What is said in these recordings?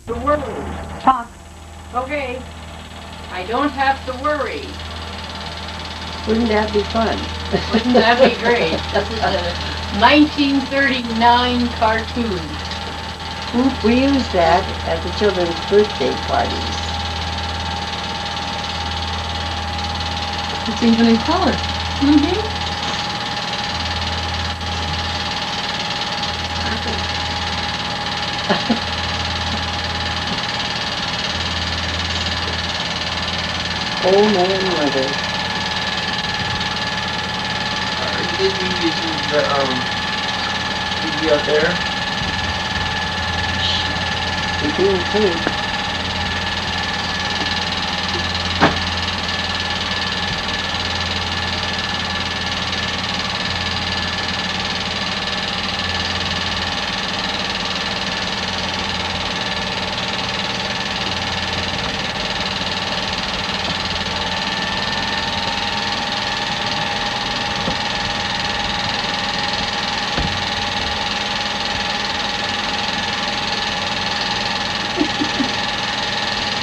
The word. Talk. Okay. I don't have to worry. Wouldn't that be fun? Wouldn't that be great? This is a 1939 cartoon. We use that at the children's birthday parties. It's even in color. Mm-hmm. Oh man, mother. Did you using the TV out there? The green tape.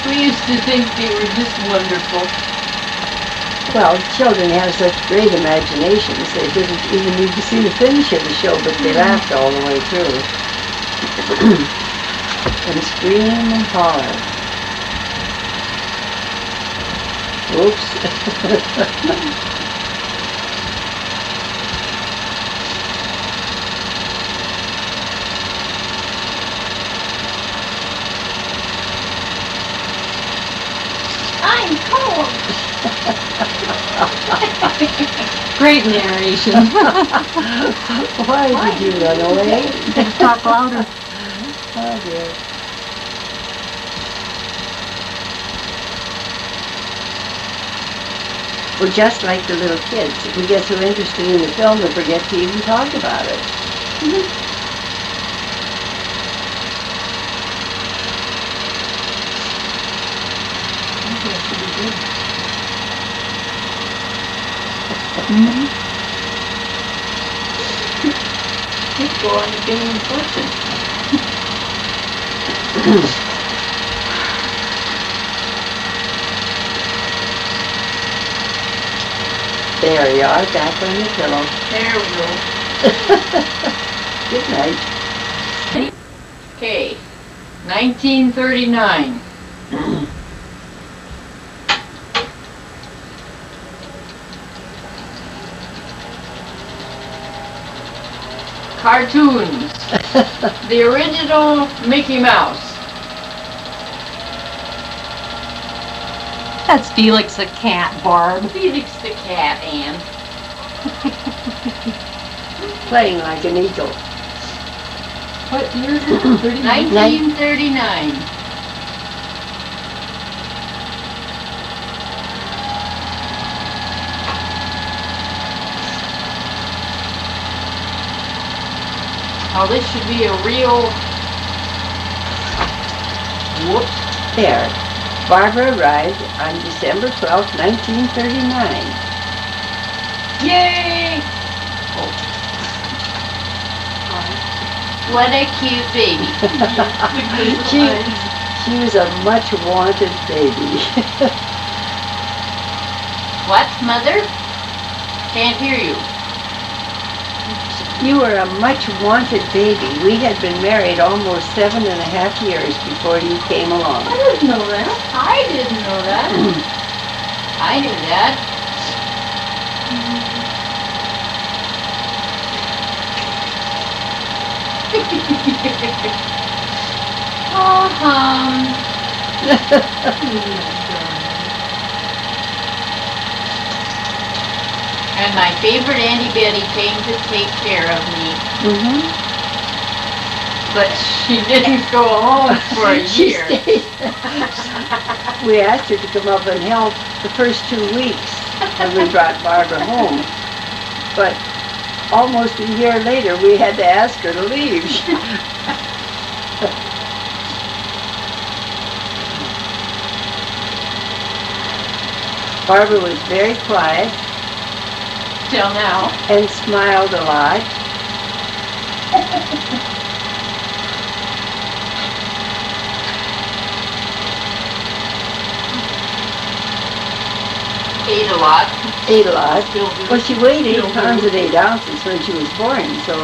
We used to think they were just wonderful. Well, children have such great imaginations, they didn't even need to see the finish of the show, but they laughed all the way through. And scream and holler. Oops. I'm cold. Great narration. Why did you run away? Just talk louder. Oh dear. We're just like the little kids. We get so interested in the film and forget to even talk about it. Just go on the game fortune. There you are, back on your pillow. There we go. Good night. Okay. 1939. Cartoons. The original Mickey Mouse. That's Felix the cat, Barb. Felix the cat, Ann. Playing like an eagle. What year is it? 1939. Oh, this should be a real... Whoops. There. Barbara arrived on December 12, 1939. Yay! Oh. What a cute baby. She was a much wanted baby. What, Mother? Can't hear you. You were a much wanted baby. We had been married almost 7.5 years before you came along. I didn't know that. I didn't know that. I knew that. And my favorite Auntie Betty came to take care of me. But she didn't go home for a year. We asked her to come up and help the first 2 weeks when we brought Barbara home. But almost a year later, we had to ask her to leave. Barbara was very quiet. Till now. And smiled a lot. lot. ate a lot. Still do. Well, she weighed 8 Still do. pounds and 8 ounces when she was born, so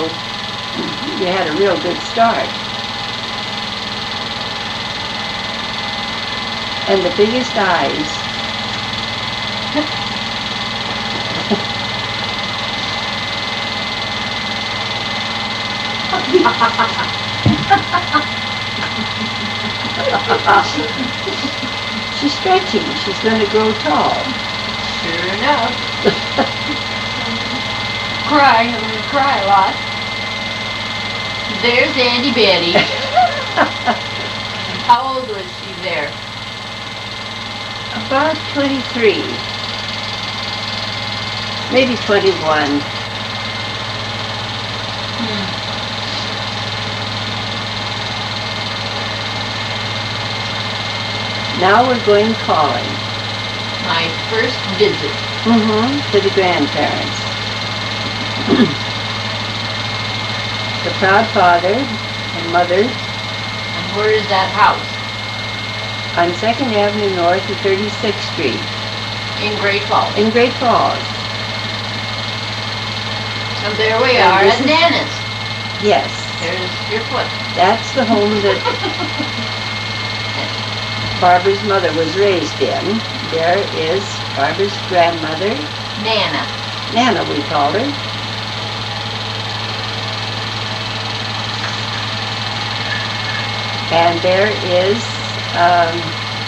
you had a real good start. And the biggest eyes. She's stretching. She's going to grow tall. Sure enough. Crying, I'm gonna cry a lot. There's Auntie Betty. How old was she there? About 23. Maybe 21. Now we're going calling. My first visit. To the grandparents. The proud father and mother And where is that house? on 2nd Avenue North and 36th Street In Great Falls. in Great Falls. And there we And are this at is- Nana's. Yes, There's your foot. that's the home that Barbara's mother was raised in. There is Barbara's grandmother, Nana. Nana we called her. And there is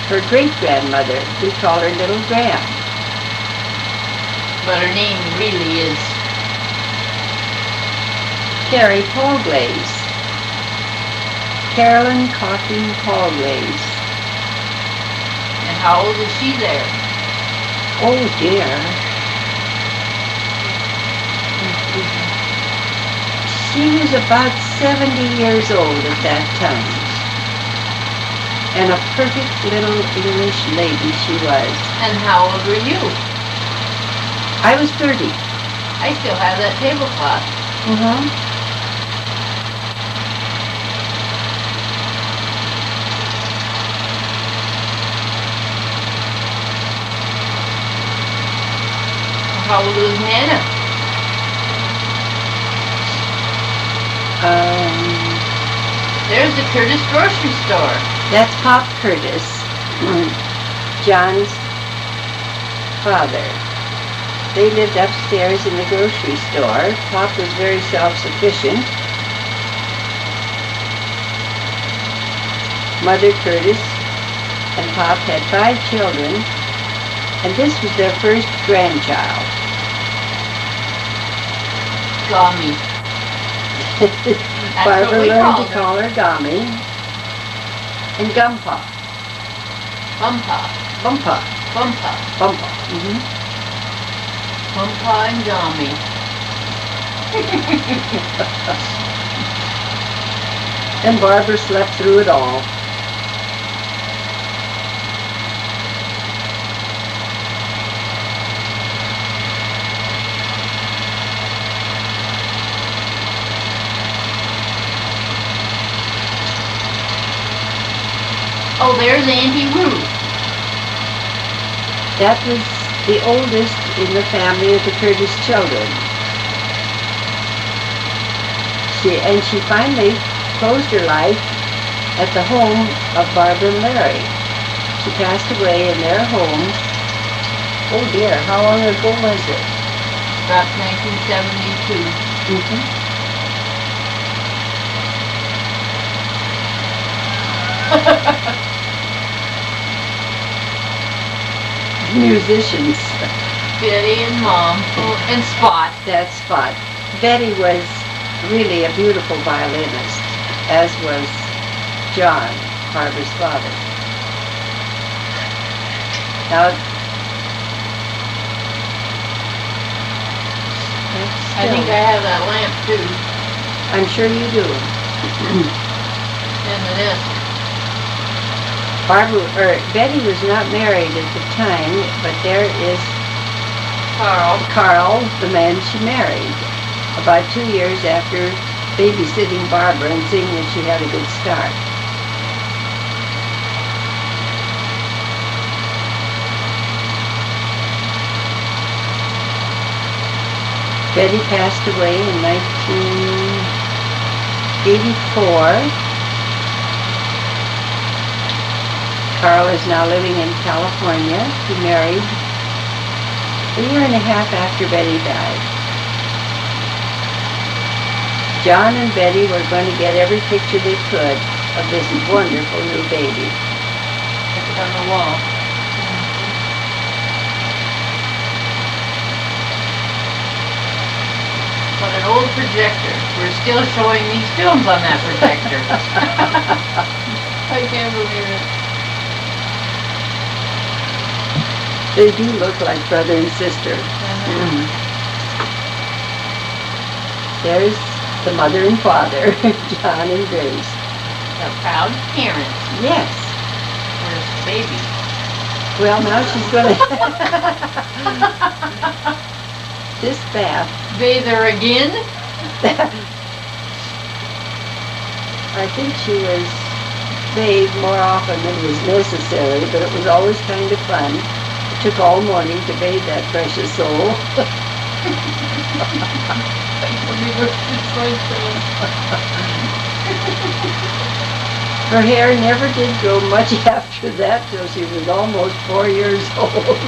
her great-grandmother. We call her Little Gram. But her name really is Carrie Paulglaze. Carolyn Cochran Paulglaze. And how old is she there? Oh dear. She was about 70 years old at that time. And a perfect little English lady she was. And how old were you? I was 30. I still have that tablecloth. How old was Nana? There's the Curtis grocery store. That's Pop Curtis, John's father. They lived upstairs in the grocery store. Pop was very self-sufficient. Mother Curtis and Pop had 5 children, and this was their first grandchild. Gummy. That's Barbara what we learned called to her. call her Gummy and Gumpa. Bumpa. Bumpa. Bumpa. Bumpa. Bumpa and Gummy. And Barbara slept through it all. Oh, there's Auntie Ruth. That was the oldest in the family of the Curtis children. She finally closed her life at the home of Barbara and Larry. She passed away in their home. Oh dear, how long ago was it? About 1972. Musicians. Betty and Mom. Oh, and Spot. That spot. Betty was really a beautiful violinist, as was John, Barbara's father. Now, I think I have that lamp too. I'm sure you do. And this. Betty was not married at the time, but there is Carl, the man she married, about 2 years after babysitting Barbara and seeing that she had a good start. Betty passed away in 1984. Carl is now living in California. He married a year and a half after Betty died. John and Betty were going to get every picture they could of this wonderful new baby. Stick it on the wall. What an old projector. We're still showing these films on that projector. I can't believe it. They do look like brother and sister. There's the mother and father, John and Grace. The proud parents. Yes. Where's the baby? Well, now she's gonna this bath. Bathe her again? I think she was bathed more often than was necessary, but it was always kind of fun. It took all morning to bathe that precious soul. Her hair never did grow much after that till she was almost 4 years old.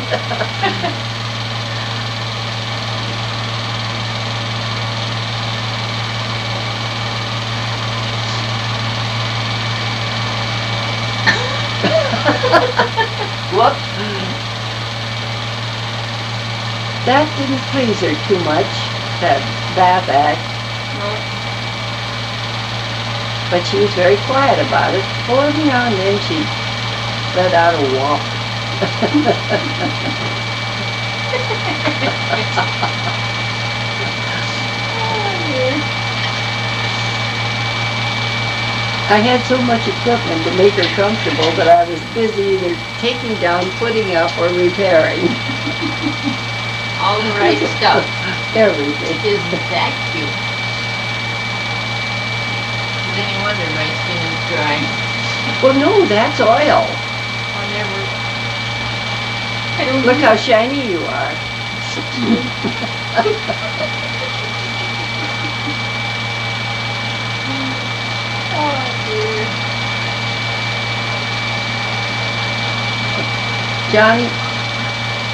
Whoops. That didn't please her too much, that bath act. But she was very quiet about it. Or every now and then she'd let out a whop. I had so much equipment to make her comfortable that I was busy either taking down, putting up, or repairing. All the right stuff. Everything. Isn't that cute? Is any wonder my skin is dry. Well, no, that's oil. I don't Look how shiny you are. Oh, dear. John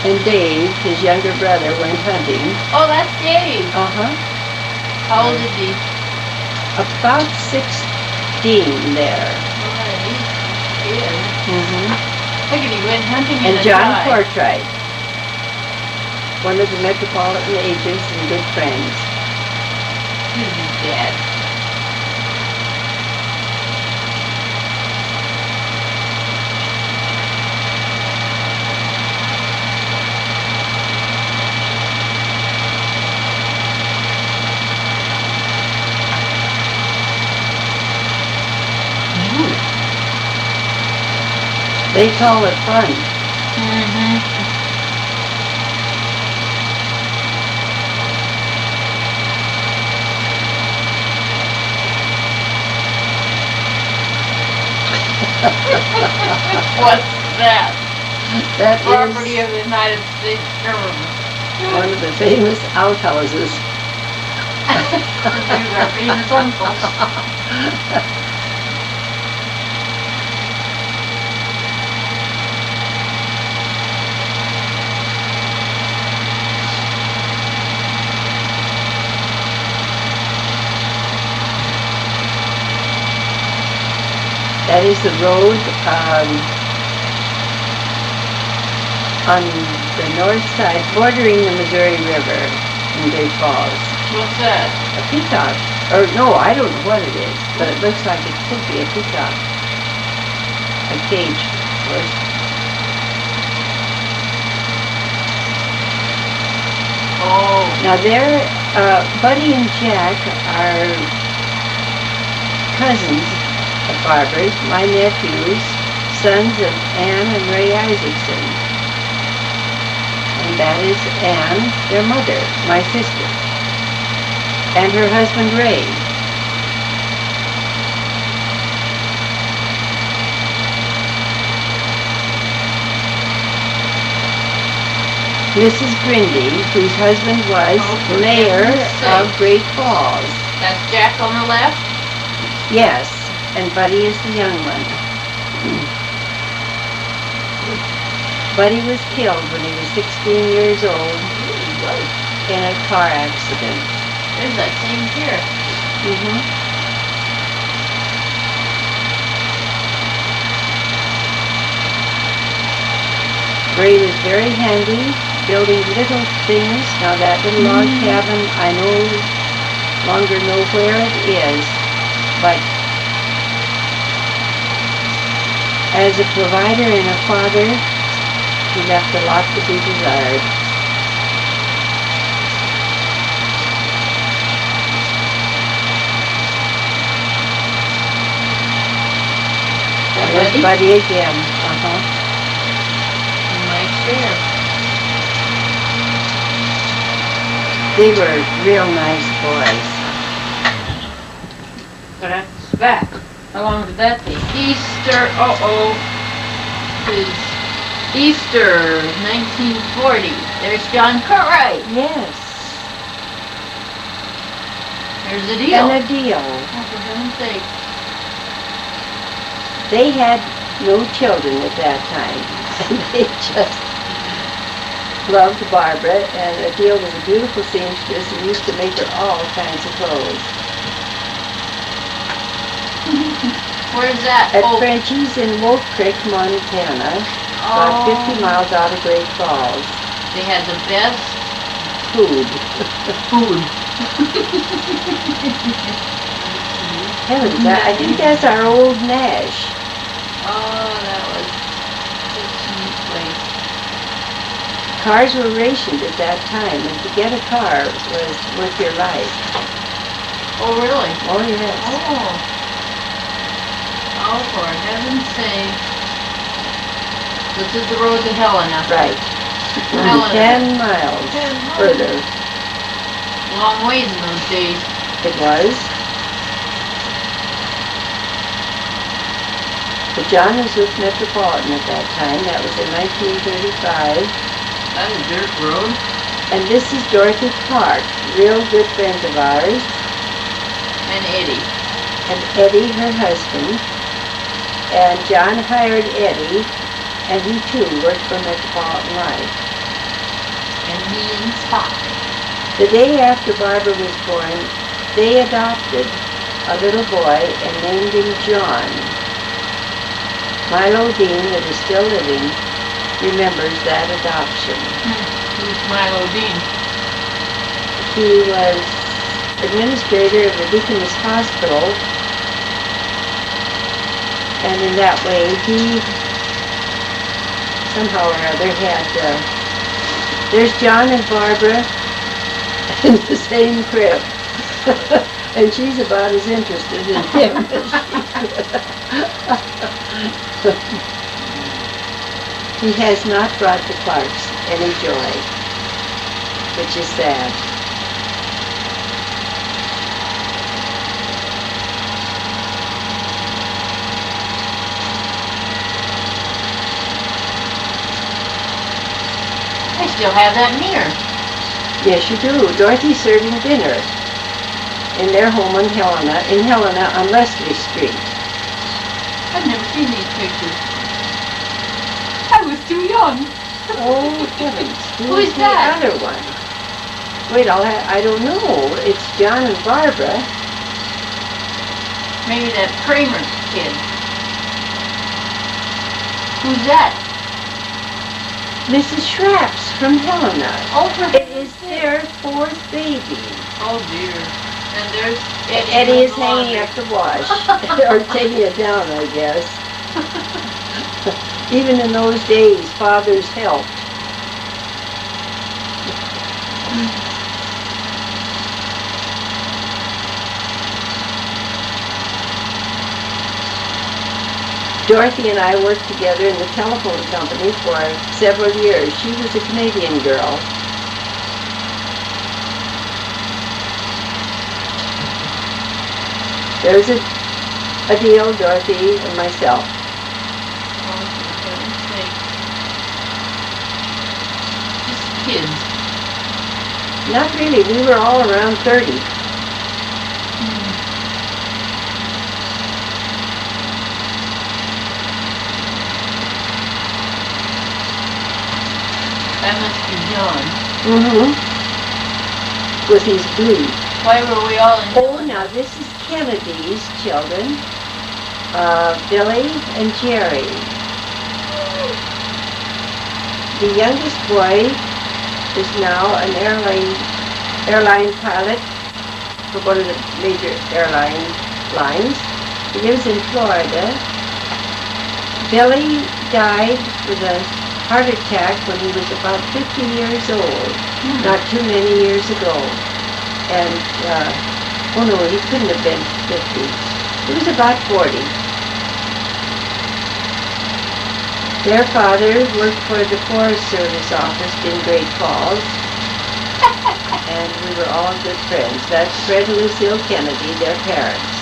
and Dave, his younger brother, went hunting. Oh, that's Dave. Uh-huh. How old is he? About 16 there. Mm-hmm. Look at he went hunting in And a John tribe. Fortright, one of the metropolitan agents and good friends. Who's his dad? They call it fun. Mm-hmm. What's that? That Property is of the United States government. one of the famous outhouses. These are famous uncles. That is the road on the north side, bordering the Missouri River in Great Falls. What's that? A peacock. Or no, I don't know what it is, but it looks like it could be a peacock. A cage, of course. Oh. Now there, Buddy and Jack are cousins of Barbara's, my nephews, sons of Ann and Ray Isaacson. And that is Ann, their mother, my sister, and her husband Ray. Mrs. Grindy, whose husband was Oh, for mayor heaven's sake. of Great Falls. That's Jack on the left? Yes, and Buddy is the young one. Buddy was killed when he was 16 years old in a car accident. There's that same chair. Ray was very handy, building little things. Now that little log cabin, I no longer know where it is, but as a provider and a father, he left a lot to be desired. And there's Buddy again. My chair. They were real nice boys. But that's back. How long did that be? Easter, is Easter 1940. There's John Cartwright. Yes. There's the deal. And a deal. Oh, for heaven's sake. They had no children at that time. And they just loved Barbara, and Adele was a beautiful seamstress and used to make her all kinds of clothes. Where's that? At Frenchie's in Wolf Creek, Montana, about 50 miles out of Great Falls. They had the best Food. Heavens, I think that's our old Nash. Oh, that was such a neat place. Cars were rationed at that time, and to get a car was worth your life. Oh, really? Oh, yes. Oh, for heaven's sake. This is the road to Helena. Right. Helena. 10 miles 10 miles. further. Long ways in those days. It was. But John was with Metropolitan at that time. That was in 1935. That's a dirt road. And this is Dorothy Clark, real good friends of ours. And Eddie. And Eddie, her husband. And John hired Eddie, and he too worked for Metropolitan Life. And me and Spot. The day after Barbara was born, they adopted a little boy and named him John. Milo Dean, that is still living, remembers that adoption. Who's Milo Dean? He was administrator of the Deaconess Hospital, and in that way he somehow or other had, there's John and Barbara in the same crib. And she's about as interested in him as he has not brought the Clarks any joy, which is sad. I still have that mirror. Yes, you do. Dorothy's serving dinner in their home in Helena on Leslie Street. I've never seen these pictures. I was too young. Oh, heavens. Who's the that? other one? Wait, I don't know. It's John and Barbara. Maybe that Kramer kid. Who's that? Mrs. Schraps from Helena. Oh, for It is their fourth baby. Oh dear. And there's Eddie. Eddie is doing the hanging laundry. up the wash. Or taking it down, I guess. Even in those days, fathers helped. Dorothy and I worked together in the telephone company for several years. She was a Canadian girl. There's a deal, Dorothy and myself. Oh, for heaven's sake. Just kids? Not really. We were all around 30. That must be John. Mm-hmm. With his glee. Why were we all in Oh, now this is Kennedy's children. Billy and Jerry. The youngest boy is now an airline pilot for one of the major airline lines. He lives in Florida. Billy died with a heart attack when he was about 50 years old, not too many years ago. And, oh no, he couldn't have been 50. He was about 40. Their father worked for the Forest Service office in Great Falls, and we were all good friends. That's Fred and Lucille Kennedy, their parents.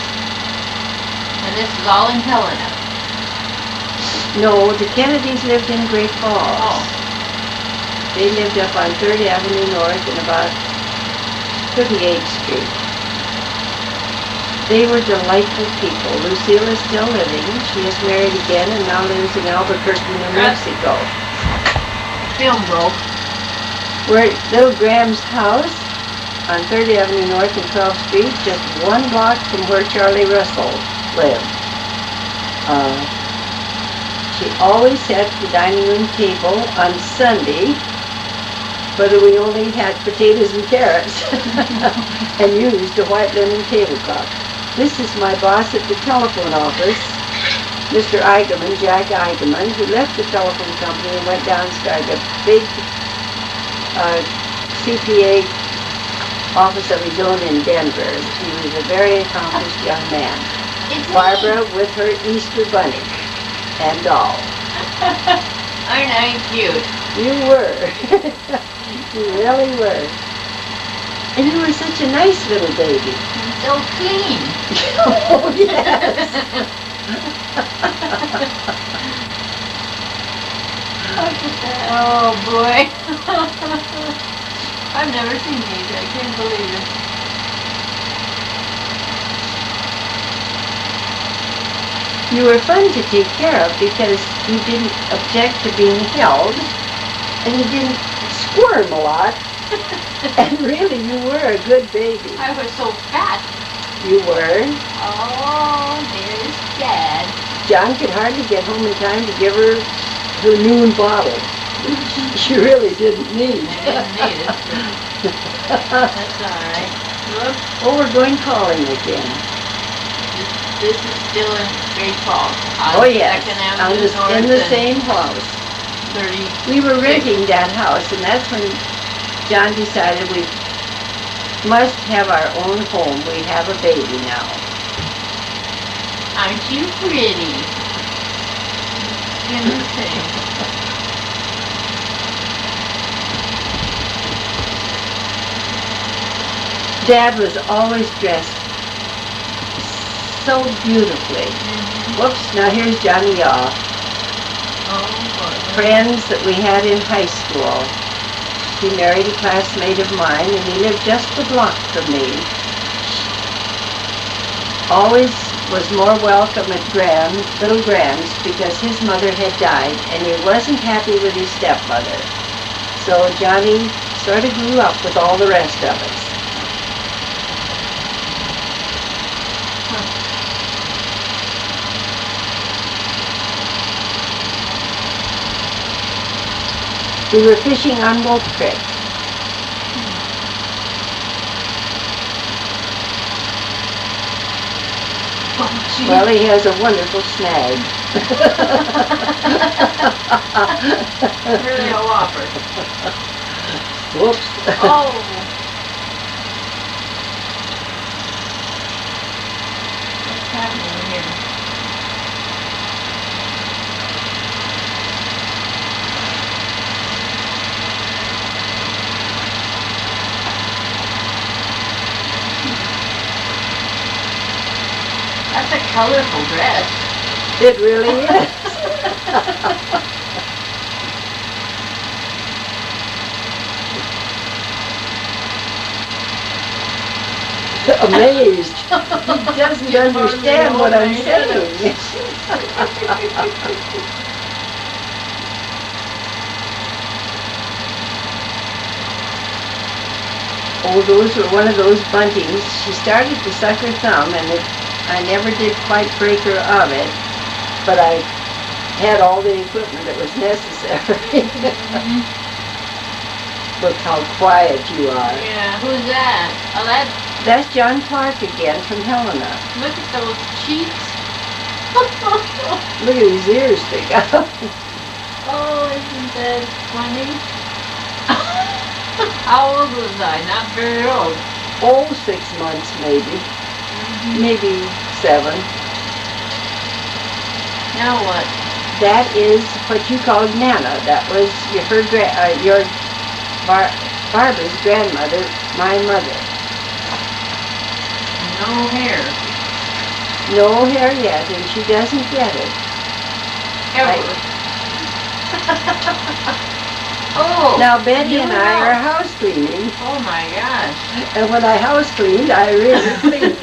And this is all in Helena. No, the Kennedys lived in Great Falls. Oh. They lived up on 3rd Avenue North and about 38th Street. They were delightful people. Lucille is still living. She is married again and now lives in Albuquerque, New Mexico. Film broke. We're at Little Graham's house on 3rd Avenue North and 12th Street, just 1 block from where Charlie Russell lived. She always set the dining room table on Sunday, but we only had potatoes and carrots and used a white linen tablecloth. This is my boss at the telephone office, Mr. Eigenman, Jack Eigenman, who left the telephone company and went down and started a big CPA office of his own in Denver. He was a very accomplished young man. It's Barbara me. with her Easter bunny and doll. Aren't I cute? You were. You really were. And you were such a nice little baby. I'm so clean. Oh, yes. Oh boy. I've never seen these. I can't believe it. You were fun to take care of because you didn't object to being held and you didn't squirm a lot. And really, you were a good baby. I was so fat. You were. Oh, there's Dad. John could hardly get home in time to give her her noon bottle, which she really didn't need. I didn't need it. That's alright. Whoops. Oh, we're going calling again. This is still in Great Falls. Oh, yes, Second on Avenue the, North in the and same house. 30. We were renting that house, and that's when John decided we must have our own home. We have a baby now. Aren't you pretty? In the same. Dad was always dressed so beautifully. Whoops, now here's Johnny Yaw. Oh, boy. Friends that we had in high school. He married a classmate of mine, and he lived just a block from me. Always was more welcome at Little Graham's because his mother had died, and he wasn't happy with his stepmother. So Johnny sort of grew up with all the rest of us. We were fishing on Wolf Creek. Oh, gee. Well, he has a wonderful snag. Really a whopper. Whoops. Oh. What's happening here? That's a colorful dress. It really is. amazed. He doesn't understand what I'm saying. Oh, those were one of those buntings. She started to suck her thumb, and I never did quite break her of it, but I had all the equipment that was necessary. Look how quiet you are. Yeah, who's that? Oh, That's John Clark again from Helena. look at those cheeks. Look at his ears stick out. Oh, isn't that funny? How old was I? Not very old. Oh, 6 months maybe. Maybe 7. Now what? That is what you called Nana. That was your Barbara's grandmother, my mother. No hair. No hair yet, and she doesn't get it. Ever. Oh. Now Betty you and I are know. house cleaning, Oh my gosh. and when I house cleaned, I really cleaned.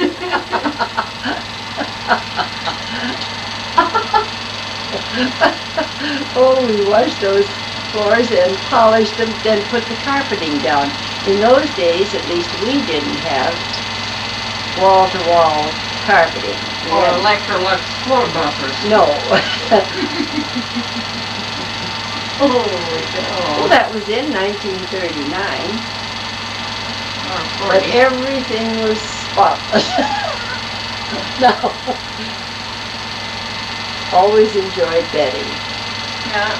Oh, we washed those floors and polished them, then put the carpeting down. In those days, at least we didn't have wall-to-wall carpeting. We Or had- Electrolux floor buffers. No. Oh, Well, no. that was in 1939, Or but 40. everything was spotless. No. Always enjoyed Betty. Yeah.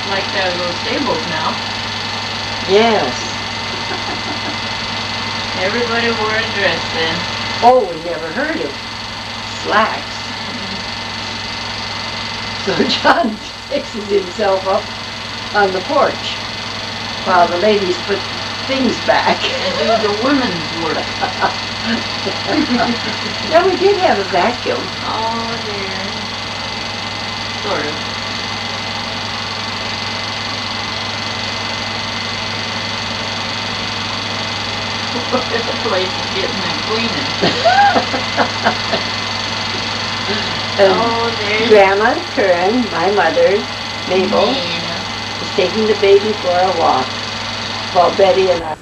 Like those stables now. Yes. Everybody wore a dress then. Oh, we never heard of slacks. So John fixes himself up on the porch while the ladies put things back. And do the women's work. Yeah, we did have a vacuum. Oh dear. Sort of. The place is getting and cleaning. And Oh, there's Grandma Curran, my mother, Mabel, Nina. is taking the baby for a walk while Betty and I.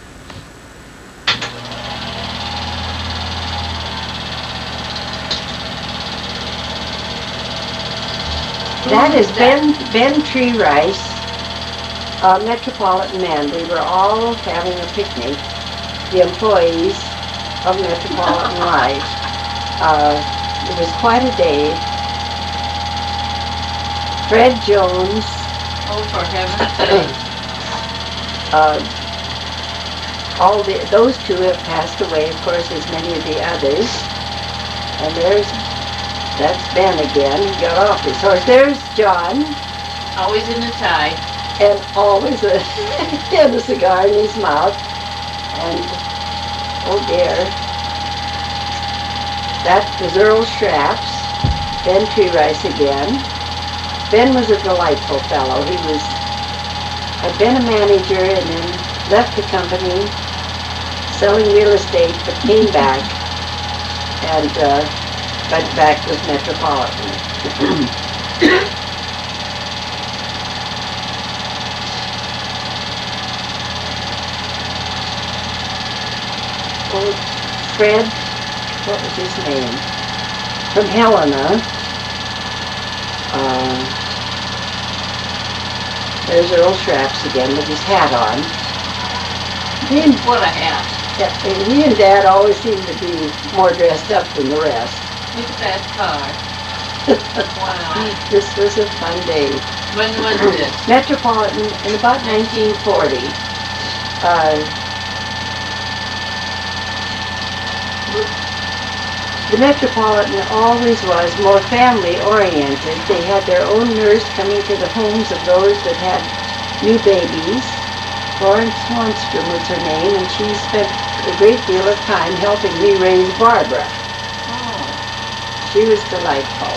That is Ben Tree Rice, Metropolitan Man. We were all having a picnic, the employees of Metropolitan Life. It was quite a day. Fred Jones, Oh, for heaven's sake. those two have passed away, of course, as many of the others. And that's Ben again. He got off his horse. There's John, Always in a tie. and always had a cigar in his mouth. And, oh dear, that was Earl Schraps, Ben Tree Rice again. Ben was a delightful fellow. He had been a manager and then left the company selling real estate, but came back and went back with Metropolitan. Oh, Fred, what was his name? From Helena. There's Earl Schraps again with his hat on. What a hat. He and Dad always seemed to be more dressed up than the rest. Look at that car. Wow. This was a fun day. When was this? Metropolitan in about 1940. The Metropolitan always was more family-oriented. They had their own nurse coming to the homes of those that had new babies. Florence Swanstrom was her name, and she spent a great deal of time helping me raise Barbara. Oh. She was delightful.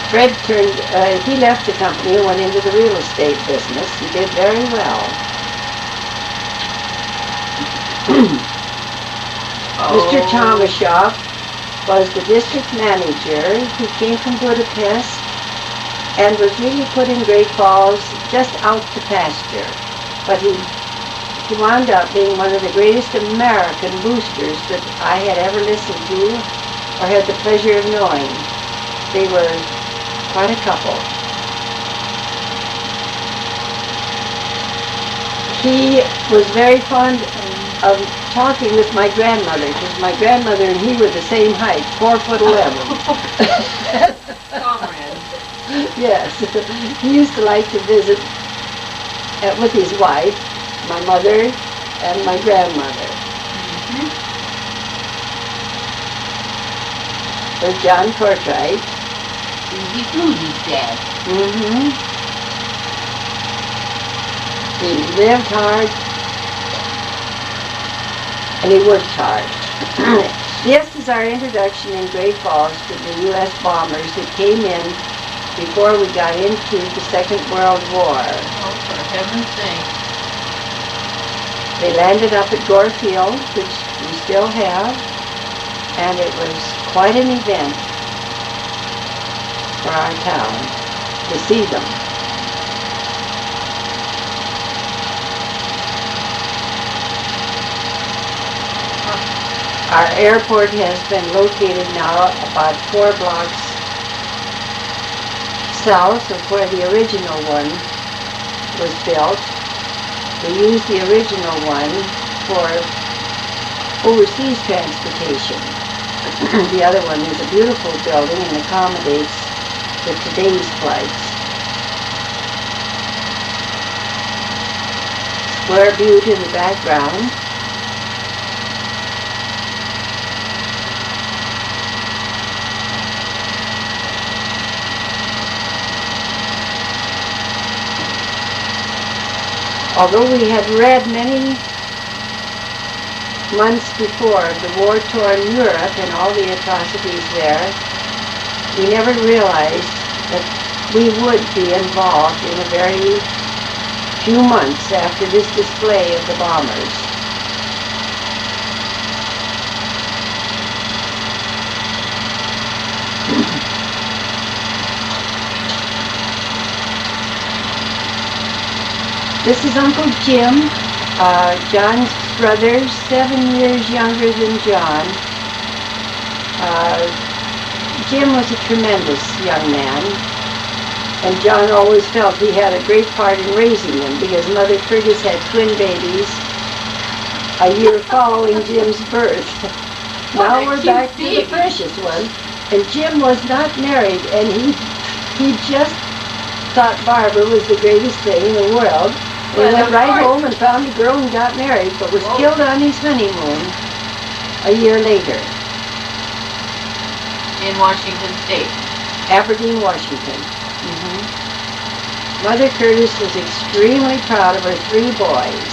Fred he left the company and went into the real estate business. He did very well. Mr. Tomashoff was the district manager. He came from Budapest and was really put in Great Falls just out to pasture. But he wound up being one of the greatest American boosters that I had ever listened to or had the pleasure of knowing. They were quite a couple. He was very fond of talking with my grandmother, because my grandmother and he were the same height, 4'11". Comrades. Yes. He used to like to visit with his wife, my mother, and my grandmother. There's John Cortright. Susie Fluty's dad. He lived hard and he worked hard. This is our introduction in Great Falls to the U.S. bombers that came in before we got into the Second World War. Oh, for heaven's sake. They landed up at Gore Field, which we still have, and it was quite an event for our town to see them. Our airport has been located now about 4 blocks south of where the original one was built. We used the original one for overseas transportation. The other one is a beautiful building and accommodates for today's flights. Square Butte in the background. Although we had read many months before of the war-torn Europe and all the atrocities there, we never realized that we would be involved in a very few months after this display of the bombers. This is Uncle Jim, John's brother, 7 years younger than John. Jim was a tremendous young man, and John always felt he had a great part in raising them because Mother Curtis had twin babies a year following Jim's birth. Now we're back to the precious one, and Jim was not married, and he just thought Barbara was the greatest thing in the world. He went right home and found a girl and got married, but was killed on his honeymoon a year later. In Washington State. Aberdeen, Washington. Mother Curtis was extremely proud of her 3 boys.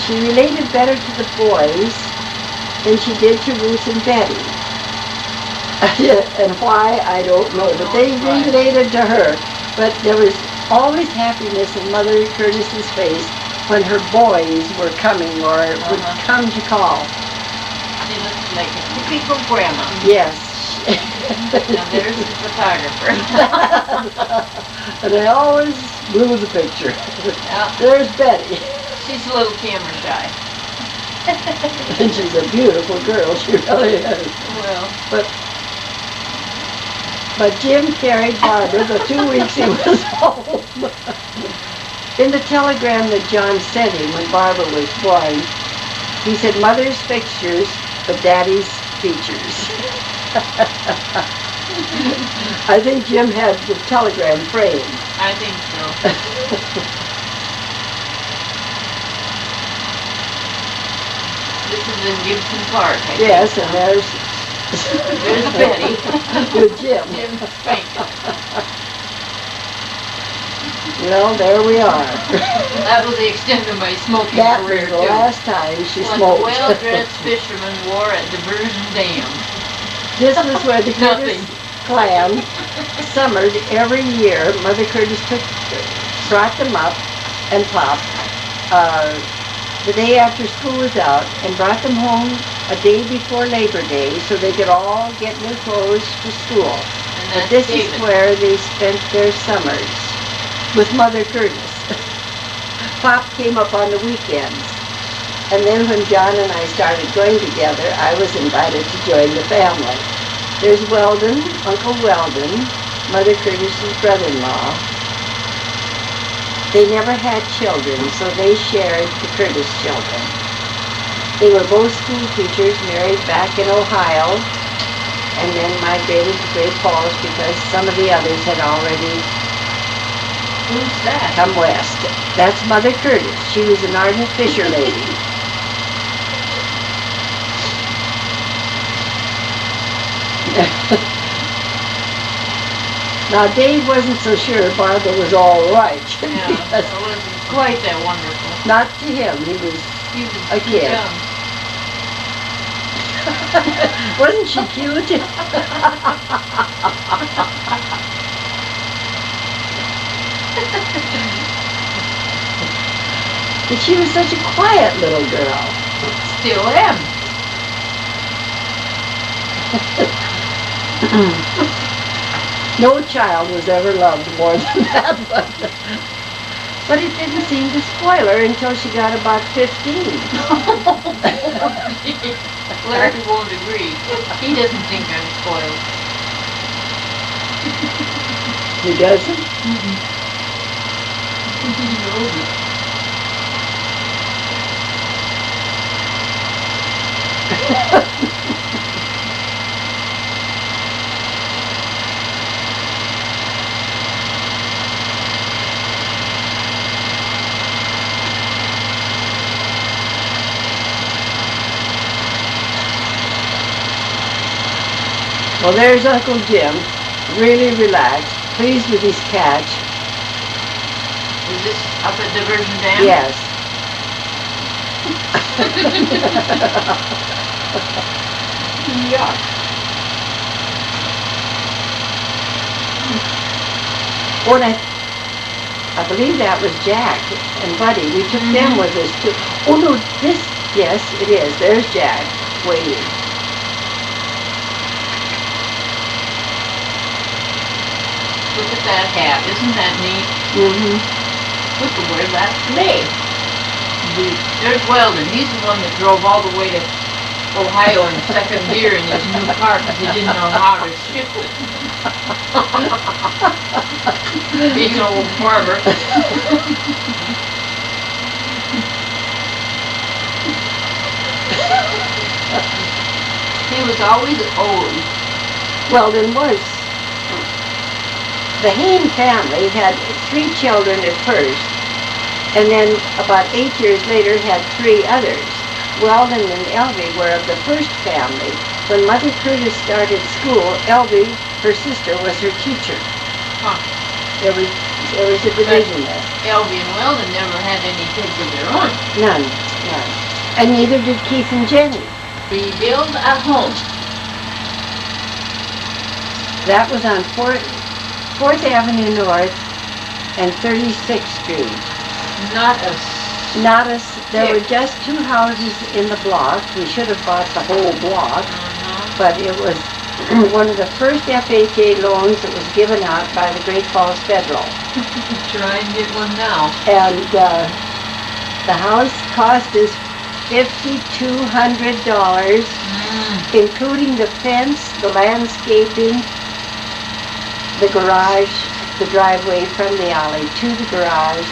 She related better to the boys than she did to Ruth and Betty. And why, I don't know, but they related to her. But there was always happiness in Mother Curtis's face when her boys were coming or would come to call. She looked like a typical grandma. Yes. Now there's the photographer. And I always blew the picture. Yeah. There's Betty. She's a little camera shy. And she's a beautiful girl, she really is. Well. But Jim carried Barbara the 2 weeks he was home. In the telegram that John sent him when Barbara was born, he said, Mother's fixtures, but Daddy's features. I think Jim had the telegram framed. I think so. This is in Gibson Park, I think. Yes, and there's Betty. with Jim. Jim spanking. Well, there we are. That was the extent of my smoking That was career, the too. last time she What smoked. the well-dressed fisherman wore at Diversion Dam. This was where the Nothing. clan summered every year. Mother Curtis brought them up and Pop the day after school was out and brought them home a day before Labor Day so they could all get new clothes for school. But this is where they spent their summers, with Mother Curtis. Pop came up on the weekends. And then when John and I started going together, I was invited to join the family. There's Weldon, Uncle Weldon, Mother Curtis's brother-in-law. They never had children, so they shared the Curtis children. They were both school teachers, married back in Ohio, and then migrated to Great Falls because some of the others had already come west. That's Mother Curtis. She was an ardent fisher lady. Now Dave wasn't so sure Barbara was all right. Yeah, it wasn't quite that wonderful. Not to him. He was a kid. Young. Wasn't she cute? But she was such a quiet little girl. Still am. No child was ever loved more than that one. But it didn't seem to spoil her until she got about 15. Larry won't agree. He doesn't think I'm spoiled. He doesn't? He knows it. Well, there's Uncle Jim, really relaxed, pleased with his catch. Is this up at Diversion Dam? Yes. Yuck. Well, I believe that was Jack and Buddy. We took them with us too. Oh no, yes, it is. There's Jack waiting. Look at that hat. Isn't that neat? Mm-hmm. We could wear that today. There's Weldon. He's the one that drove all the way to Ohio in second gear in his new car because he didn't know how to shift it. Being an old farmer. He was always old. Weldon was. The Hayne family had 3 children at first, and then about 8 years later had 3 others. Weldon and Elvie were of the first family. When Mother Curtis started school, Elvie, her sister, was her teacher. Huh. There was a division there. Elvie and Weldon never had any kids of their own. None. And neither did Keith and Jenny. We build a home. That was on 4th Avenue North and 36th Street. There were just 2 houses in the block. We should have bought the whole block, but it was one of the first FHA loans that was given out by the Great Falls Federal. Try and get one now. And the house cost us $5,200, including the fence, the landscaping, the garage, the driveway from the alley to the garage.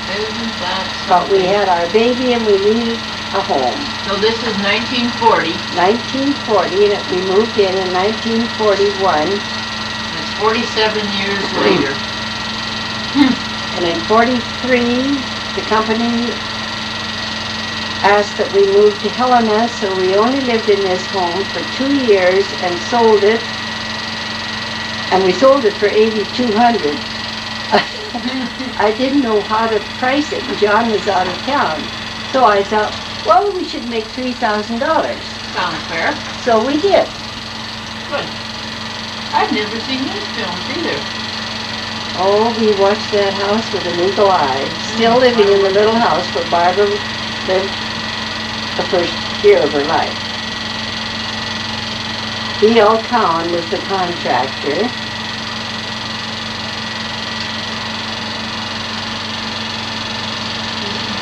Isn't that But we something? had our baby and we needed a home. So this is 1940. 1940, and we moved in 1941. It's 47 years later. And in 43, the company asked that we move to Helena, so we only lived in this home for 2 years and sold it. And we sold it for $8,200. I didn't know how to price it, and John was out of town. So I thought, well, we should make $3,000. Sounds fair. So we did. Good. I've never seen these films either. Oh, we watched that house with an eagle eye. Still living in the little house where Barbara lived the first year of her life. B.L. Cowan was the contractor. Isn't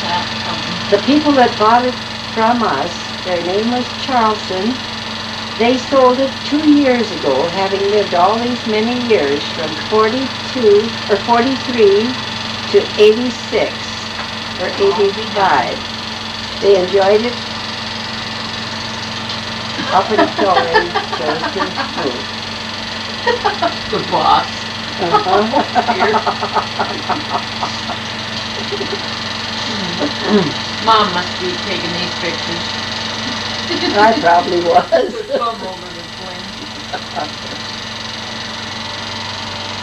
that something? The people that bought it from us, their name was Charlson. They sold it 2 years ago, having lived all these many years, from 42 or 43 to 86 or 85. They enjoyed it up until they chose to move. The boss. Mom must be taking these pictures. I probably was. With thumb over the flame.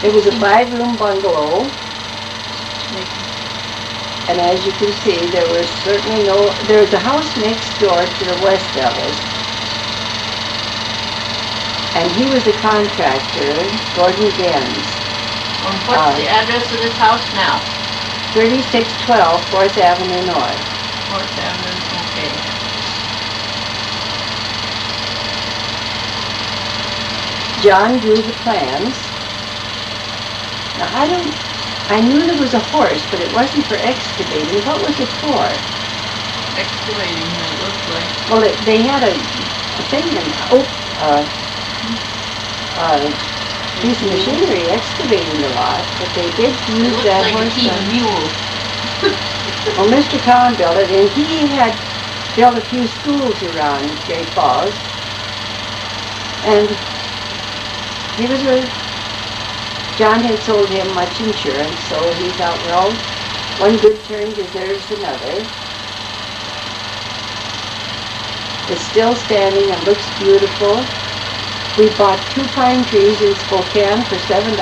It was a 5-room bungalow, and as you can see, there was a house next door to the west of us, and he was a contractor, Gordon Gens. What's the address of this house now? 3612 4th Avenue North. 4th Avenue, okay. John drew the plans. Now I knew there was a horse, but it wasn't for excavating. What was it for? Excavating, it looks like. Well, they had a thing piece of machinery excavating a lot, but they did use that It looks like a horse. team of mules. Well, Mr. Cowan built it, and he had built a few schools around Great Falls, and John had sold him much insurance, so he thought, well, one good turn deserves another. It's still standing and looks beautiful. We bought 2 pine trees in Spokane for $7.50.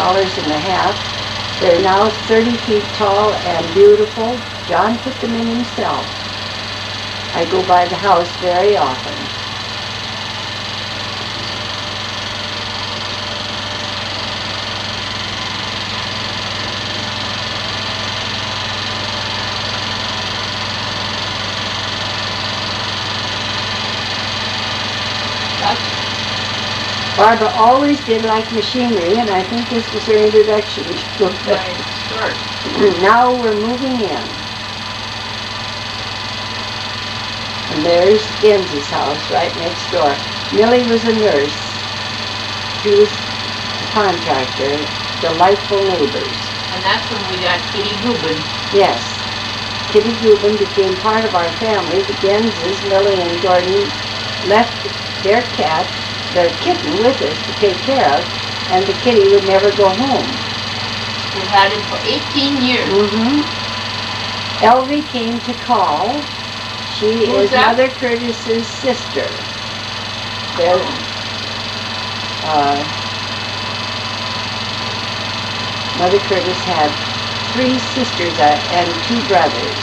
They're now 30 feet tall and beautiful. John put them in himself. I go by the house very often. Barbara always did like machinery, and I think this was her introduction to it. Right. Now we're moving in. And there's Gens's house right next door. Millie was a nurse. She was a contractor. Delightful neighbors. And that's when we got Kitty Goobin. Yes. Kitty Goobin became part of our family. The Genses, Millie and Gordon, left their kitten with us to take care of, and the kitty would never go home. We've had him for 18 years. Elvie came to call. She Who's is that? Mother Curtis's sister. Mother Curtis had 3 sisters and 2 brothers.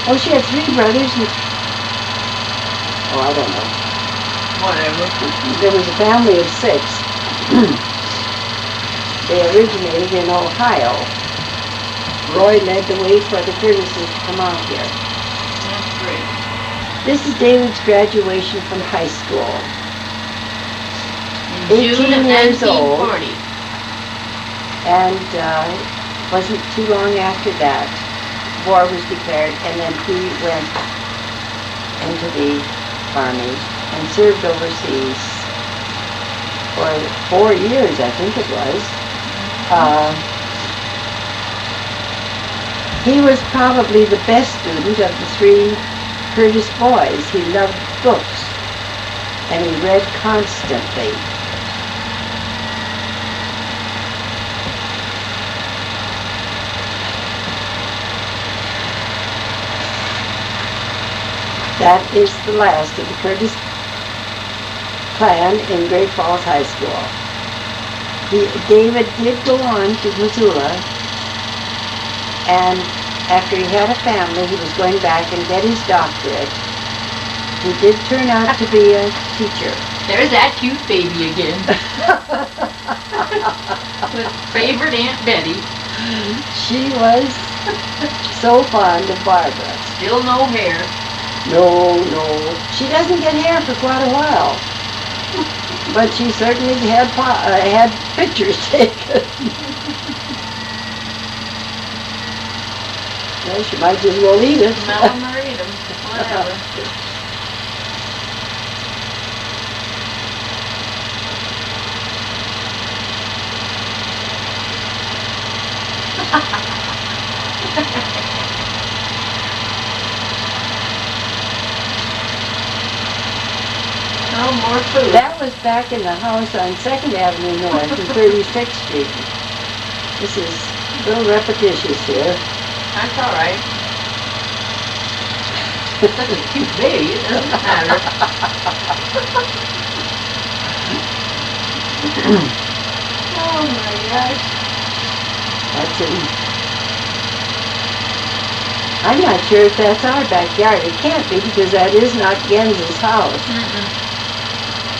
Oh, she had 3 brothers and... Oh, I don't know. Whatever. There was a family of 6. They originated in Ohio. Roy led the way for the Curtises to come out here. That's great. This is David's graduation from high school. In June 18 of years old. 1940. And wasn't too long after that, war was declared, and then he went into the Army and served overseas for 4 years, I think it was. He was probably the best student of the 3 Curtis boys. He loved books, and he read constantly. That is the last of the Curtis clan in Great Falls High School. David did go on to Missoula, and after he had a family, he was going back and get his doctorate. He did turn out to be a teacher. There's that cute baby again. With favorite Aunt Betty. She was so fond of Barbara. Still no hair. No. She doesn't get hair for quite a while. But she certainly had pictures taken. Well, she might just well eat it. Smell them or eat them. Whatever. Oh, more food. That was back in the house on 2nd Avenue North and 36th Street. This is a little repetitious here. That's all right. Such a cute baby, it doesn't matter. Oh my gosh. That's it. I'm not sure if that's our backyard. It can't be because that is not Gens's house.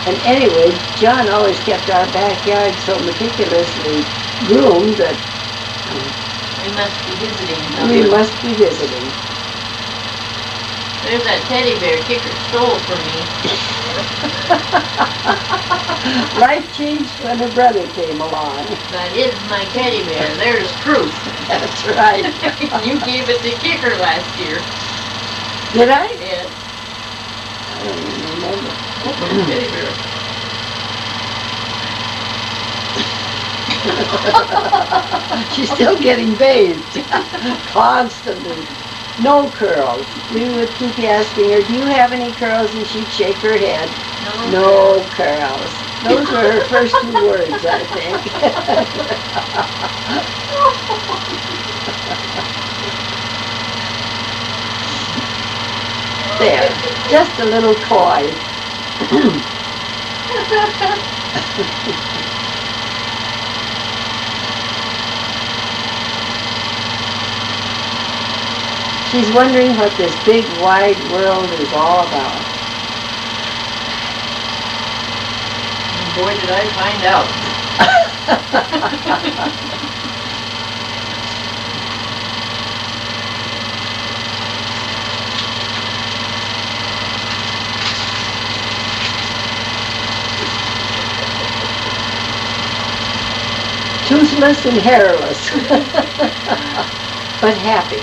And anyway, John always kept our backyard so meticulously groomed that We must be visiting. we must be visiting. There's that teddy bear Kicker stole from me. Life changed when her brother came along. That is my teddy bear. There's proof. That's right. You gave it to Kicker last year. Did I? Yes. I don't even remember. Open the teddy bear. She's still getting bathed. Constantly. No curls. We would keep asking her, do you have any curls? And she'd shake her head. No curls. Those were her first 2 words, I think. There. Just a little coy. She's wondering what this big wide world is all about. And boy, did I find out. Toothless and hairless. But happy.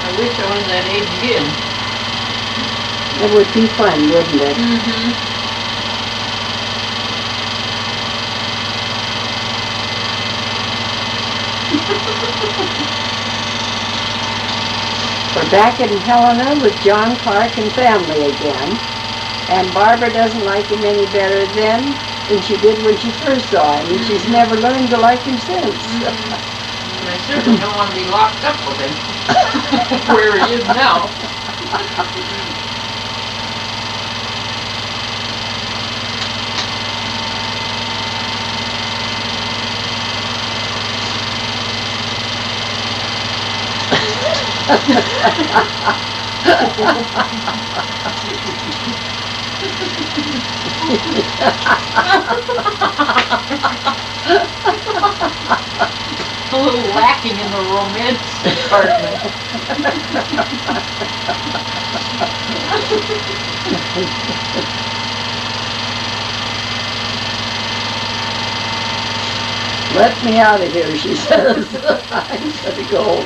I wish I was that age again. It would be fun, wouldn't it? We're back in Helena with John Clark and family again. And Barbara doesn't like him any better then than she did when she first saw him. And she's never learned to like him since. And I certainly don't want to be locked up with him. Where he is now. A little lacking in the romance department. Let me out of here, she says. I'm gonna go.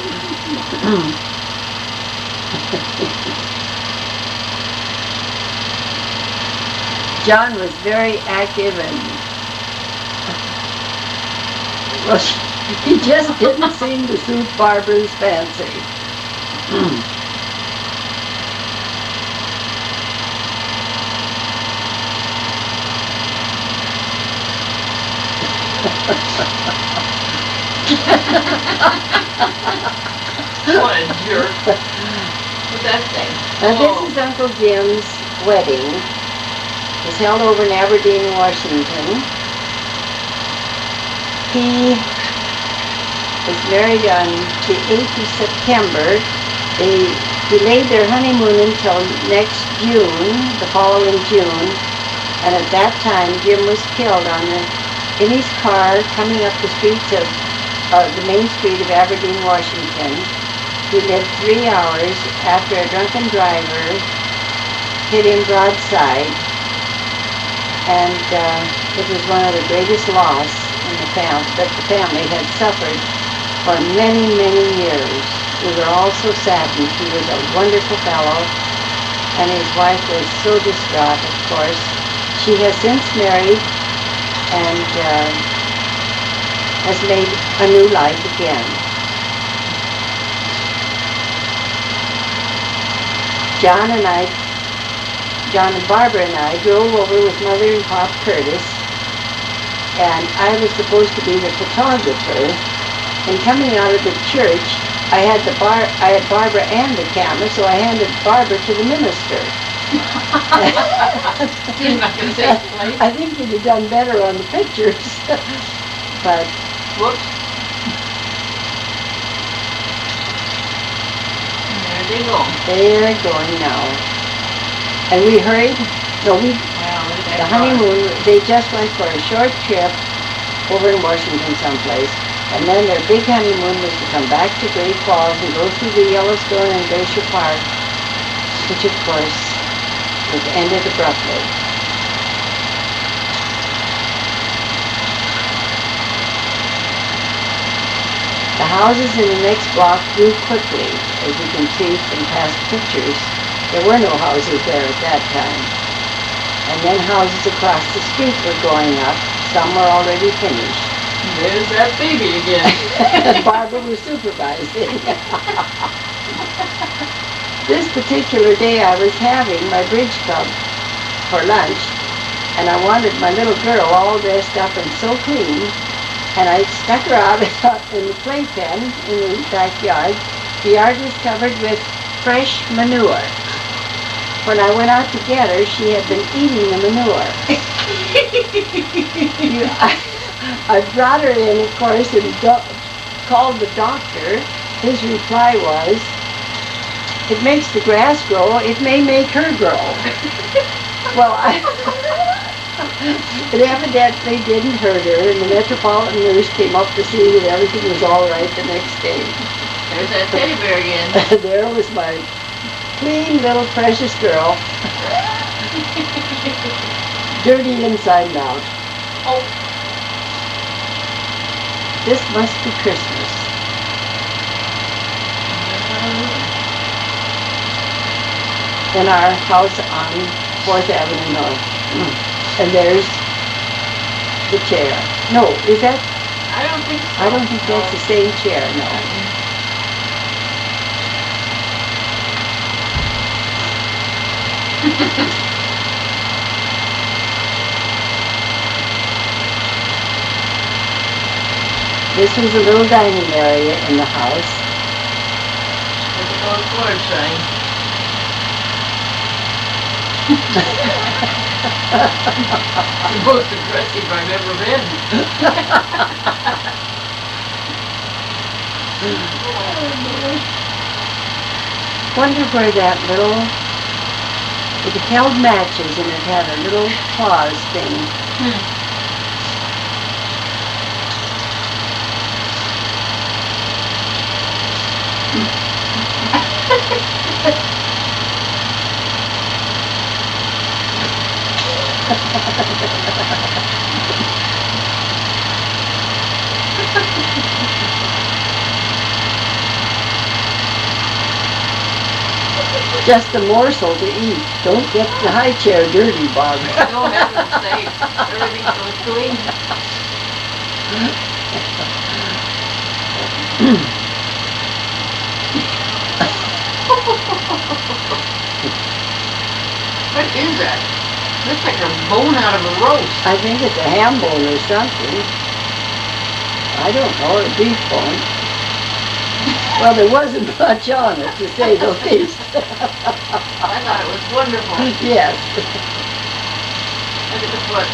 John was very active and well, he just didn't seem to suit Barbara's fancy. What a jerk. What's that thing? Now this is Uncle Jim's wedding. It was held over in Aberdeen, Washington. He was married on the 8th of September, They delayed their honeymoon until next June, the following June, and at that time Jim was killed in his car coming up the main street of Aberdeen, Washington. He lived 3 hours after a drunken driver hit him broadside, and it was one of the greatest loss that the family had suffered for many, many years. We were all so saddened. He was a wonderful fellow, and his wife was so distraught, of course. She has since married and has made a new life again. John and Barbara and I drove over with Mother and Pop Curtis, and I was supposed to be the photographer. And coming out of the church, I had Barbara and the camera, so I handed Barbara to the minister. You're not going to take place. I think you'd have done better on the pictures. But whoops. There they go. They're going now. And we hurried. No, the honeymoon, they just went for a short trip over in Washington someplace. And then their big honeymoon was to come back to Great Falls and go through the Yellowstone and Glacier Park, which of course was ended abruptly. The houses in the next block grew quickly, as you can see from past pictures. There were no houses there at that time. And then houses across the street were going up. Some were already finished. There's that baby again. Barbara was supervising. This particular day I was having my bridge club for lunch, and I wanted my little girl all dressed up and so clean, and I stuck her out in the playpen in the backyard. The yard was covered with fresh manure. When I went out to get her, she had been eating the manure. I brought her in, of course, and called the doctor. His reply was, "It makes the grass grow, it may make her grow." Well, it evidently didn't hurt her, and the Metropolitan nurse came up to see that everything was all right the next day. There's that teddy bear again. There was my clean little precious girl. Dirty inside and out. Oh. This must be Christmas. In our house on 4th Avenue North. And there's the chair. No, is that? I don't think so. I don't think that's the same chair, no. This was a little dining area in the house. Look at those floor signs. The most aggressive I've ever been. Wonder where that little, it held matches and it had a little claws thing. Just a morsel to eat. Don't get the high chair dirty, Bob. No, heaven's sake. Everything's so clean. What is that? Looks like a bone out of a roast. I think it's a ham bone or something. I don't know, a beef bone. Well, there wasn't much on it, to say the least. I thought it was wonderful. Yes. Look at the foot.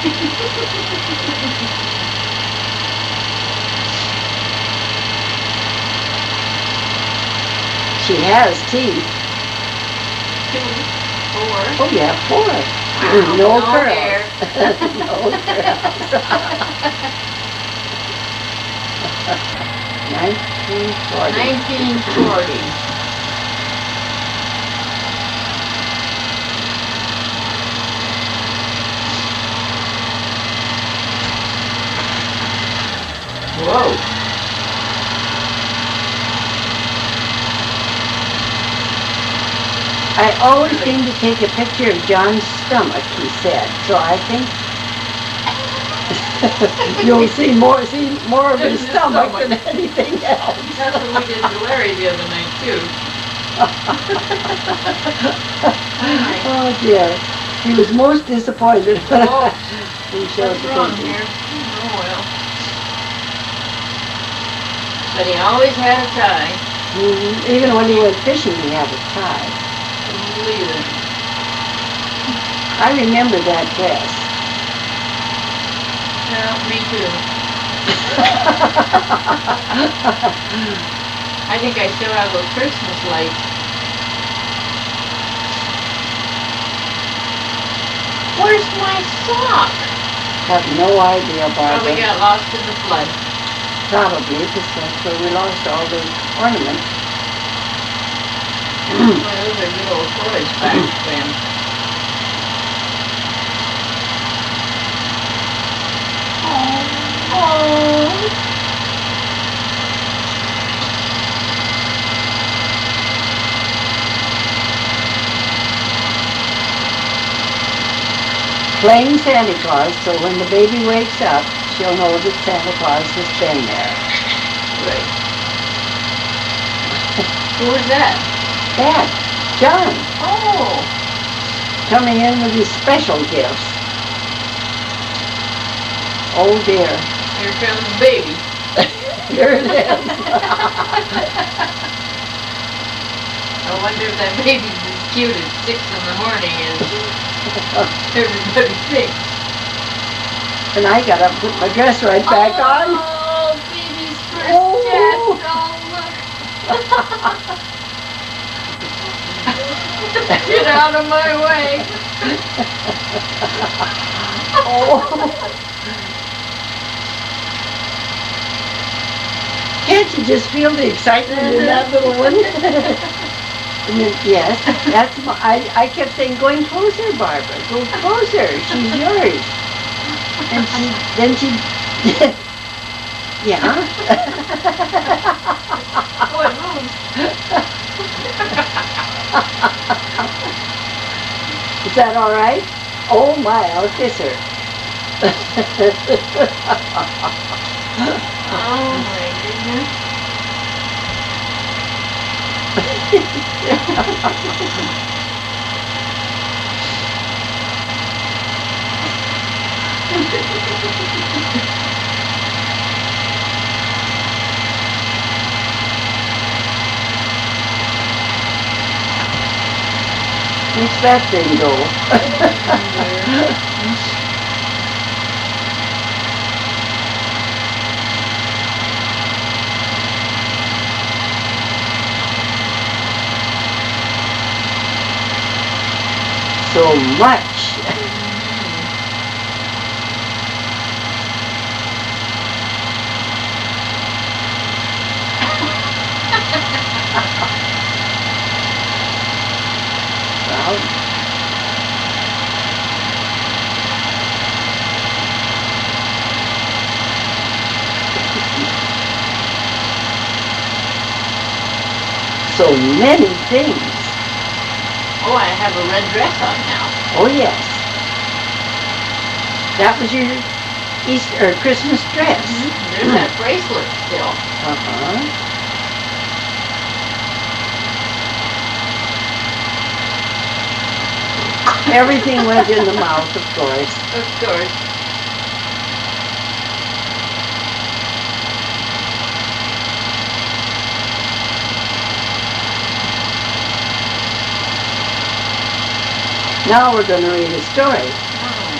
She has teeth. 2, 4. Oh yeah, 4. Wow, No no curls. hair. No curls. 1940. 1940. Whoa. I always seem to take a picture of John's stomach, he said. So I think you'll see more of his stomach than anything else. That's what we did to Larry the other night too. Oh dear. He was most disappointed when Oh, he showed what's the wrong picture. here? Oh well. But he always had a tie. Even when he went fishing, he had a tie. Couldn't believe it. I remember that dress. Yeah, me too. I think I still have those Christmas lights. Where's my sock? Have no idea, Barbara. Probably got lost in the flood. Probably, because that's where we lost all the ornaments. Boy, those are good old toys back then. Oh. Playing Santa Claus, so when the baby wakes up, she'll know that Santa Claus has been there. Right. Who was that? Dad, John, Oh. coming in with his special gifts. Oh dear, Here comes the baby. here it is. I wonder if that baby's as cute at 6 in the morning as everybody thinks. And I got up, put my dress right back on. Oh, baby's first Oh. test. Oh, look. Get out of my way. Oh. Can't you just feel the excitement in that little one? And then, yes, that's my, I kept saying, going closer, Barbara, go closer, she's yours. And then she, yeah. Oh, it moves. Is that all right? Oh my, I'll kiss her. Oh my goodness. Where's that thing go? So much. Well, so many things. Oh, I have a red dress on now. Oh yes. That was your Easter or Christmas dress. There's that bracelet still. Uh-huh. Everything went in the mouth, of course. Of course. Now we're going to read a story. Oh.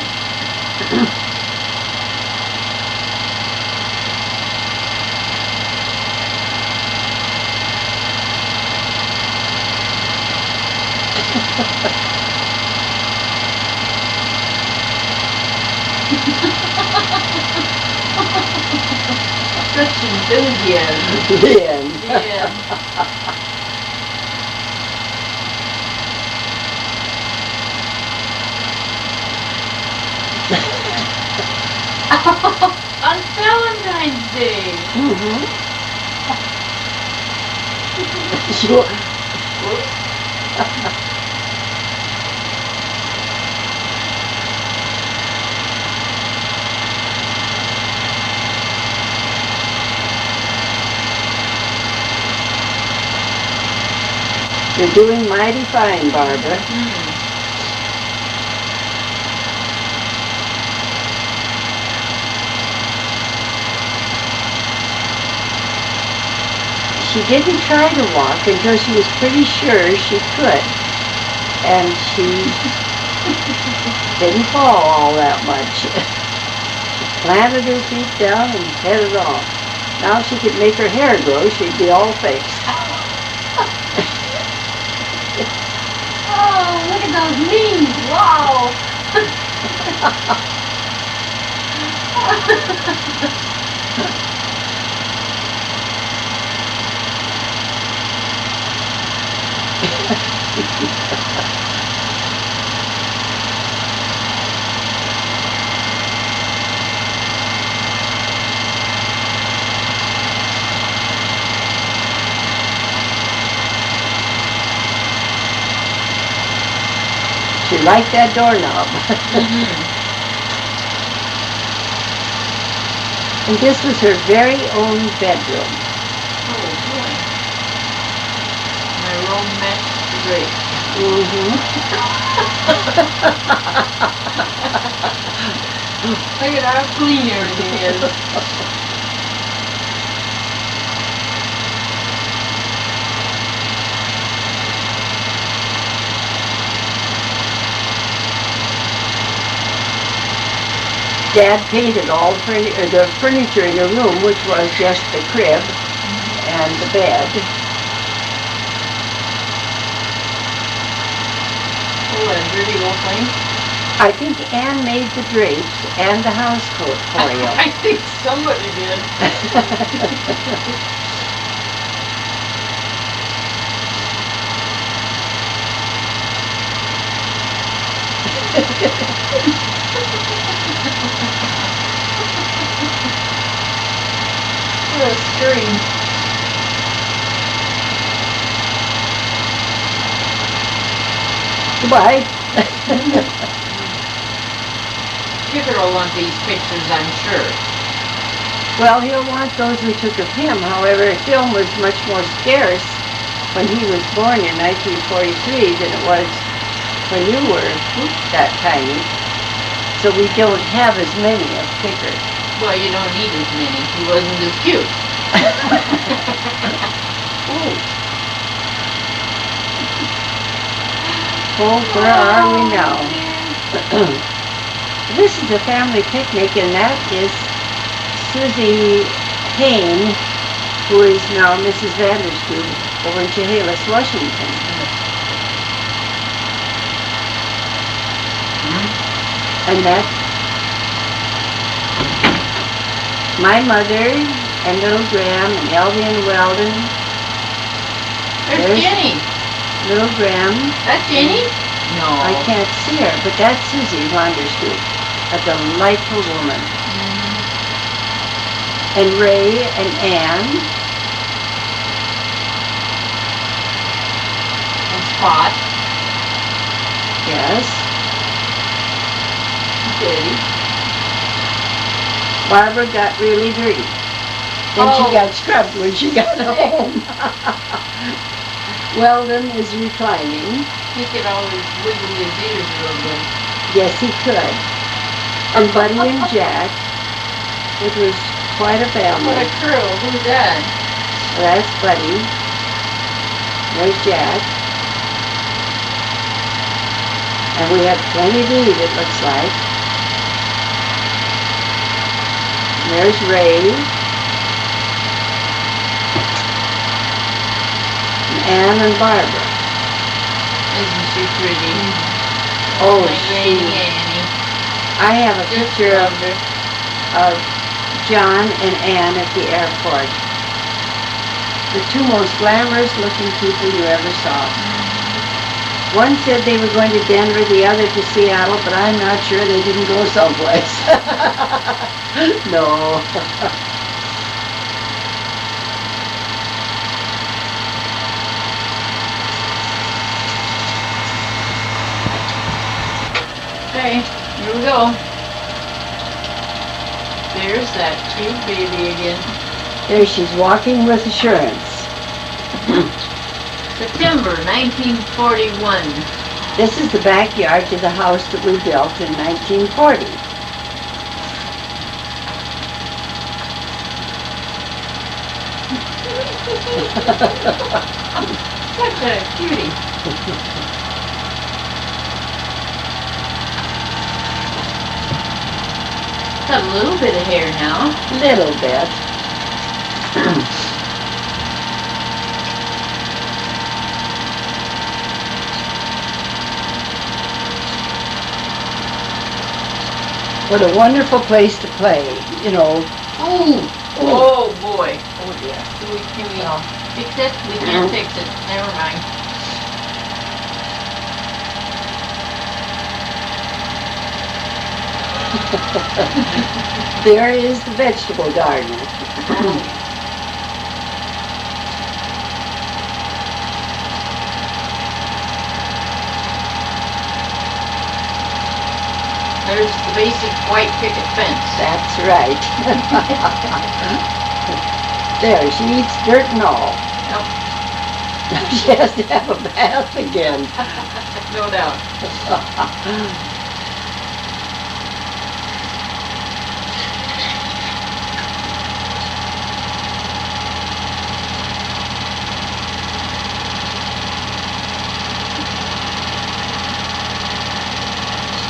such enthusiasm. The end. Yeah. On Valentine's Day. Mm-hmm. Sure. You're doing mighty fine, Barbara. She didn't try to walk until she was pretty sure she could. And she didn't fall all that much. She planted her feet down and headed off. Now if she could make her hair grow, she'd be all fixed. Oh, look at those knees. Wow. She liked that doorknob. And this was her very own bedroom. Oh boy. My room matched the drapes. Look at how clean everything is. Dad painted all the furniture in the room, which was just the crib and the bed. Oh, what a dirty old thing. I think Ann made the drapes and the house coat for you. I think somebody did. What a scream. Goodbye. Skipper will want these pictures, I'm sure. Well, he'll want those we took of him. However, film was much more scarce when he was born in 1943 than it was when you were that tiny. So we don't have as many of Picker. Well, you don't need as many. He wasn't as cute. Oh, where are we now? This is a family picnic, and that is Susie Hain, who is now Mrs. Vandersloot over in Chehalis, Washington. And that's my mother and little Graham and Elvie and Weldon. There's Jenny. Little Graham. That's Jenny? No. I can't see her, but that's Susie Vandersloot, a delightful woman. And Ray and Ann. And Spot. Yes. Daddy. Barbara got really dirty. Then she got scrubbed when she got home. Weldon is reclining. He could always wiggle his ears a little bit. Yes, he could. And Buddy and Jack. It was quite a What family. a crew. Who's that? Well, that's Buddy. There's Jack. And we had plenty to eat, it looks like. And there's Ray. And Ann and Barbara. Isn't she pretty? Oh, My Granny Annie. I have a Just picture loved her. of John and Ann at the airport. The two most glamorous looking people you ever saw. One said they were going to Denver, the other to Seattle, but I'm not sure they didn't go someplace. No. Okay, here we go. There's that cute baby again. There she's walking with assurance. September 1941. This is the backyard to the house that we built in 1940. Such a cutie. Got a little bit of hair now. Little bit. What a wonderful place to play, you know. Oh boy. Oh dear. Can we fix it? We can't fix it. Never mind. There is the vegetable garden. There's the basic white picket fence. That's right. There, she eats dirt and all. Yep. She has to have a bath again. No doubt.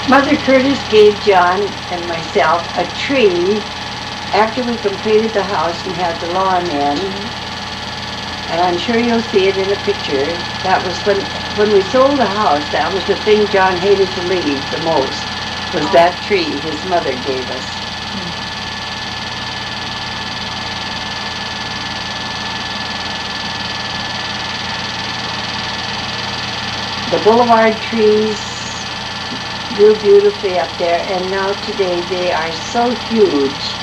Mother Curtis gave John and myself a tree after we completed the house and had the lawn in. And I'm sure you'll see it in a picture. That was when we sold the house, that was the thing John hated to leave the most, was that tree his mother gave us. The boulevard trees grew beautifully up there, and now today they are so huge.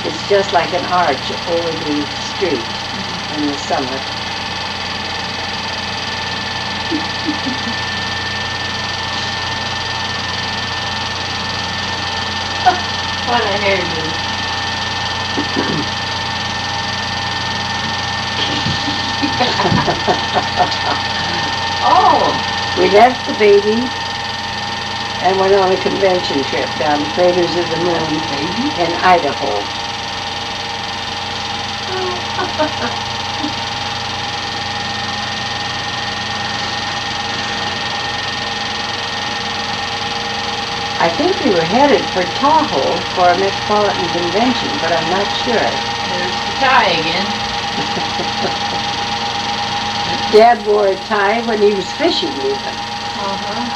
It's just like an arch over the street in the summer. What a hairdo. Oh, We left the baby and went on a convention trip down to Craters of the Moon in Idaho. I think we were headed for Tahoe for a metropolitan convention, but I'm not sure. there's the tie again. Dad wore a tie when he was fishing even. Uh-huh.